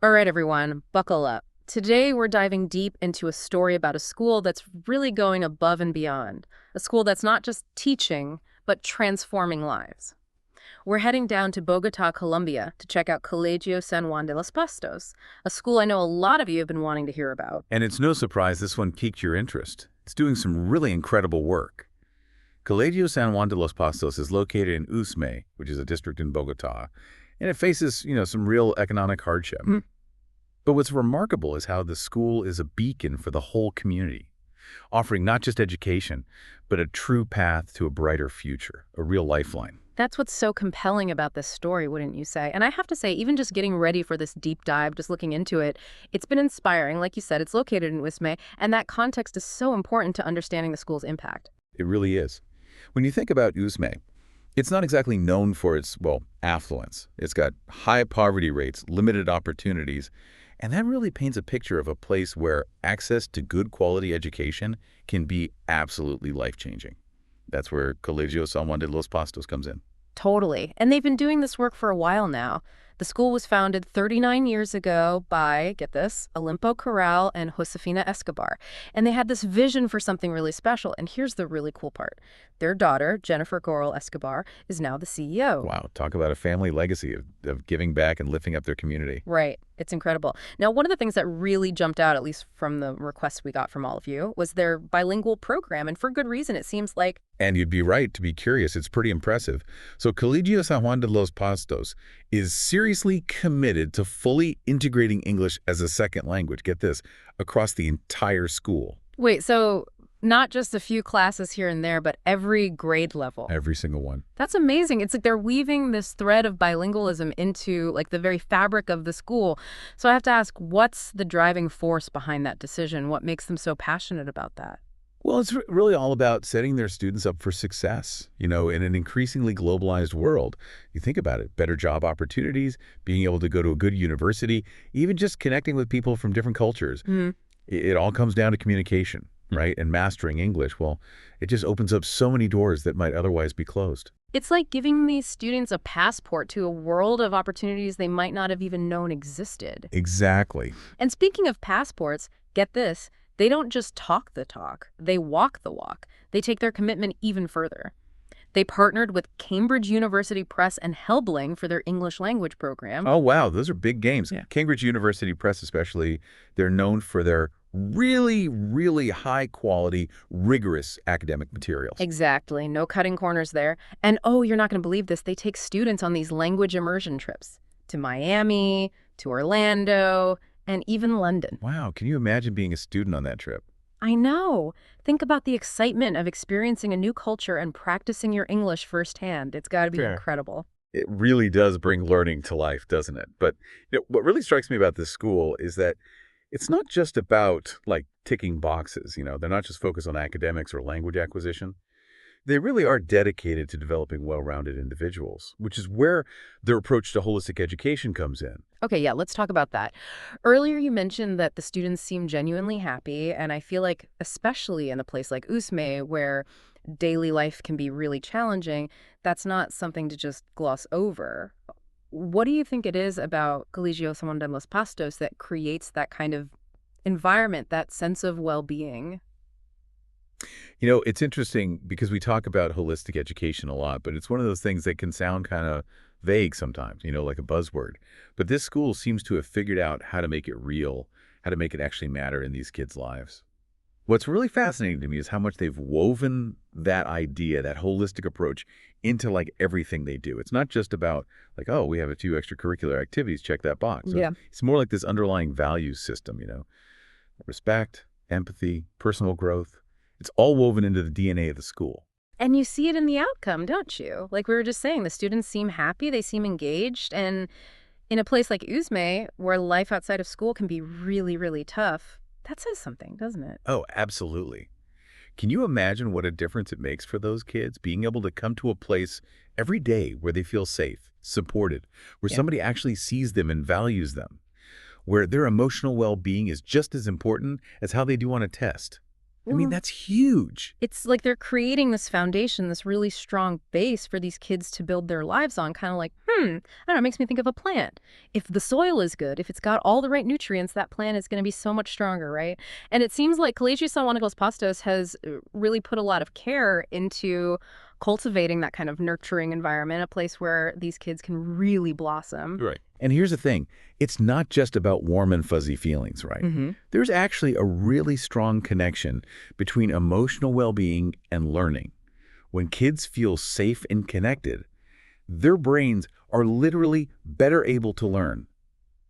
All right, everyone, buckle up. Today, we're diving deep into a story about a school that's really going above and beyond. A school that's not just teaching, but transforming lives. We're heading down to Bogota, Colombia, to check out Colegio San Juan de los Pastos, a school I know a lot of you have been wanting to hear about. And it's no surprise this one piqued your interest. It's doing some really incredible work. Colegio San Juan de los Pastos is located in Usme, which is a district in Bogota, and it faces, some real economic hardship. But what's remarkable is how the school is a beacon for the whole community, offering not just education, but a true path to a brighter future, a real lifeline. That's what's so compelling about this story, wouldn't you say? And I have to say, even just getting ready for this deep dive, just looking into it, it's been inspiring. Like you said, it's located in Wisme, and that context is so important to understanding the school's impact. It really is. When you think about Usme, it's not exactly known for its, affluence. It's got high poverty rates, limited opportunities, and that really paints a picture of a place where access to good quality education can be absolutely life-changing. That's where Colegio San Juan de los Pastos comes in. Totally. And they've been doing this work for a while now. The school was founded 39 years ago by, get this, Olimpo Corral and Josefina Escobar. And they had this vision for something really special. And here's the really cool part. Their daughter, Jennifer Corral Escobar, is now the CEO. Wow, talk about a family legacy of giving back and lifting up their community. Right. It's incredible. Now, one of the things that really jumped out, at least from the requests we got from all of you, was their bilingual program. And for good reason, it seems like. And you'd be right to be curious. It's pretty impressive. So Colegio San Juan de los Pastos is seriously committed to fully integrating English as a second language, get this, across the entire school. Wait, so not just a few classes here and there, but every grade level. Every single one. That's amazing. It's like they're weaving this thread of bilingualism into like the very fabric of the school. So I have to ask, what's the driving force behind that decision? What makes them so passionate about that? Well, it's really all about setting their students up for success, in an increasingly globalized world. You think about it, better job opportunities, being able to go to a good university, even just connecting with people from different cultures. It all comes down to communication, right? And mastering English, well, it just opens up so many doors that might otherwise be closed. It's like giving these students a passport to a world of opportunities they might not have even known existed. Exactly. And speaking of passports, get this, they don't just talk the talk, they walk the walk. They take their commitment even further. They partnered with Cambridge University Press and Helbling for their English language program. Oh, wow. Those are big games. Yeah. Cambridge University Press especially, they're known for their really, really high-quality, rigorous academic materials. Exactly. No cutting corners there. And oh, you're not going to believe this. They take students on these language immersion trips to Miami, to Orlando, and even London. Wow. Can you imagine being a student on that trip? I know. Think about the excitement of experiencing a new culture and practicing your English firsthand. It's got to be Fair. incredible. It really does bring learning to life, doesn't it? But what really strikes me about this school is that it's not just about, ticking boxes. They're not just focused on academics or language acquisition. They really are dedicated to developing well-rounded individuals, which is where their approach to holistic education comes in. Okay, yeah, let's talk about that. Earlier, you mentioned that the students seem genuinely happy, and I feel like, especially in a place like Usme, where daily life can be really challenging, that's not something to just gloss over. What do you think it is about Colegio San Juan de los Pastos that creates that kind of environment, that sense of well-being? It's interesting because we talk about holistic education a lot, but it's one of those things that can sound kind of vague sometimes, like a buzzword. But this school seems to have figured out how to make it real, how to make it actually matter in these kids' lives. What's really fascinating to me is how much they've woven that idea, that holistic approach, into everything they do. It's not just about oh, we have a few extracurricular activities, check that box. Yeah. It's more like this underlying values system, respect, empathy, personal growth. It's all woven into the DNA of the school. And you see it in the outcome, don't you? Like we were just saying, the students seem happy, they seem engaged, and in a place like Usme, where life outside of school can be really, really tough, that says something, doesn't it? Oh, absolutely. Can you imagine what a difference it makes for those kids, being able to come to a place every day where they feel safe, supported, where somebody actually sees them and values them, where their emotional well-being is just as important as how they do on a test? I mean, that's huge. It's like they're creating this foundation, this really strong base for these kids to build their lives on, kind of like, I don't know, it makes me think of a plant. If the soil is good, if it's got all the right nutrients, that plant is going to be so much stronger, right? And it seems like Colegio San Juan de los Pastos has really put a lot of care into cultivating that kind of nurturing environment, a place where these kids can really blossom. Right. And here's the thing. It's not just about warm and fuzzy feelings, right? There's actually a really strong connection between emotional well-being and learning. When kids feel safe and connected, their brains are literally better able to learn.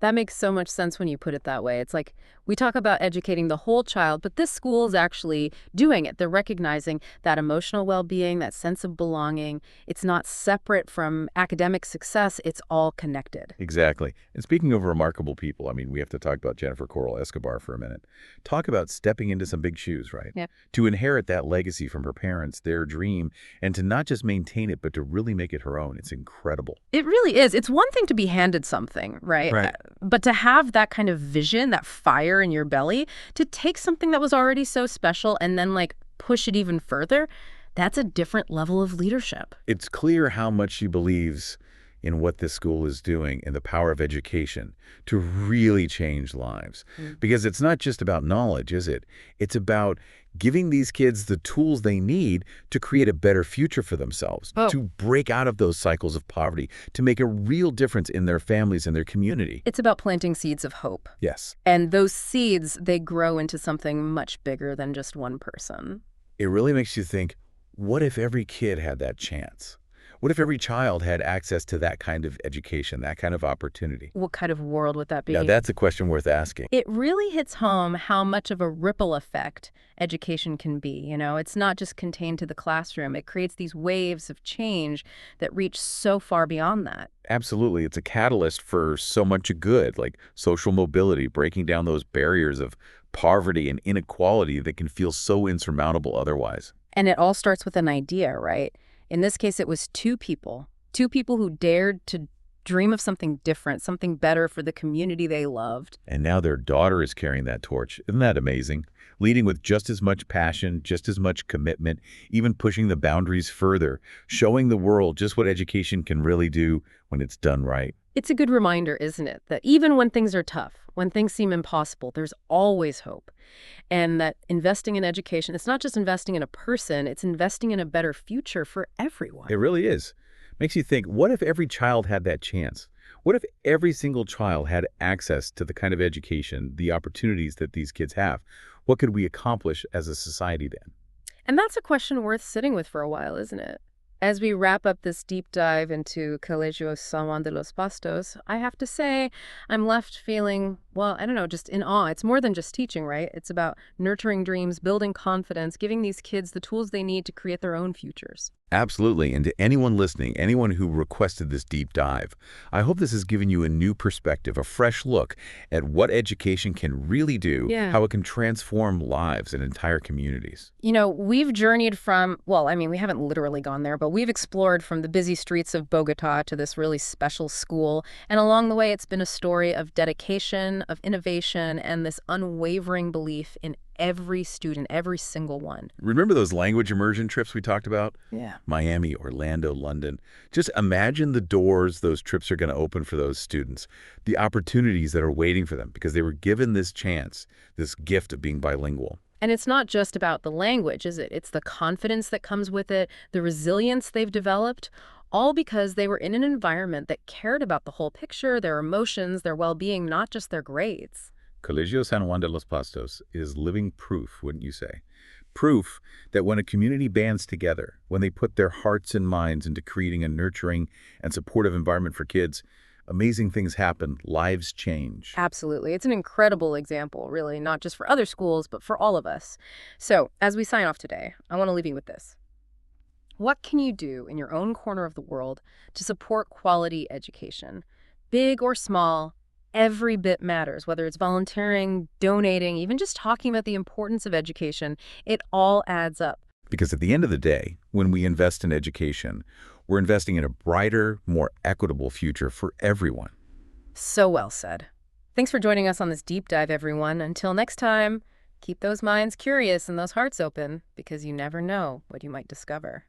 That makes so much sense when you put it that way. It's like we talk about educating the whole child, but this school is actually doing it. They're recognizing that emotional well-being, that sense of belonging. It's not separate from academic success. It's all connected. Exactly. And speaking of remarkable people, I mean, we have to talk about Jennifer Coral Escobar for a minute. Talk about stepping into some big shoes, right? Yeah. To inherit that legacy from her parents, their dream, and to not just maintain it, but to really make it her own. It's incredible. It really is. It's one thing to be handed something, right? Right. But to have that kind of vision, that fire in your belly, to take something that was already so special and then like push it even further, that's a different level of leadership. It's clear how much she believes in what this school is doing and the power of education to really change lives. Because it's not just about knowledge, is it? It's about giving these kids the tools they need to create a better future for themselves, to break out of those cycles of poverty, to make a real difference in their families and their community. It's about planting seeds of hope. Yes. And those seeds, they grow into something much bigger than just one person. It really makes you think, what if every kid had that chance? What if every child had access to that kind of education, that kind of opportunity? What kind of world would that be? Now, that's a question worth asking. It really hits home how much of a ripple effect education can be. You know, it's not just contained to the classroom. It creates these waves of change that reach so far beyond that. Absolutely. It's a catalyst for so much good, like social mobility, breaking down those barriers of poverty and inequality that can feel so insurmountable otherwise. And it all starts with an idea, right? In this case, it was two people who dared to dream of something different, something better for the community they loved. And now their daughter is carrying that torch. Isn't that amazing? Leading with just as much passion, just as much commitment, even pushing the boundaries further, showing the world just what education can really do when it's done right. It's a good reminder, isn't it, that even when things are tough, when things seem impossible, there's always hope. And that investing in education, it's not just investing in a person, it's investing in a better future for everyone. It really is. Makes you think, what if every child had that chance? What if every single child had access to the kind of education, the opportunities that these kids have? What could we accomplish as a society then? And that's a question worth sitting with for a while, isn't it? As we wrap up this deep dive into Colegio San Juan de los Pastos, I have to say I'm left feeling, well, I don't know, just in awe. It's more than just teaching, right? It's about nurturing dreams, building confidence, giving these kids the tools they need to create their own futures. Absolutely. And to anyone listening, anyone who requested this deep dive, I hope this has given you a new perspective, a fresh look at what education can really do, how it can transform lives and entire communities. You know, we've journeyed from, well, I mean, we haven't literally gone there, but we've explored from the busy streets of Bogota to this really special school. And along the way, it's been a story of dedication, of innovation, and this unwavering belief in every student, every single one. Remember those language immersion trips we talked about? Yeah. Miami, Orlando, London. Just imagine the doors those trips are going to open for those students, the opportunities that are waiting for them because they were given this chance, this gift of being bilingual. And it's not just about the language, is it? It's the confidence that comes with it, the resilience they've developed, all because they were in an environment that cared about the whole picture, their emotions, their well-being, not just their grades. Colegio San Juan de los Pastos is living proof, wouldn't you say? Proof that when a community bands together, when they put their hearts and minds into creating a nurturing and supportive environment for kids, amazing things happen, lives change. Absolutely. It's an incredible example, really, not just for other schools, but for all of us. So, as we sign off today, I want to leave you with this. What can you do in your own corner of the world to support quality education? Big or small, every bit matters, whether it's volunteering, donating, even just talking about the importance of education. It all adds up. Because at the end of the day, when we invest in education, we're investing in a brighter, more equitable future for everyone. So well said. Thanks for joining us on this deep dive, everyone. Until next time, Keep those minds curious and those hearts open, because you never know what you might discover.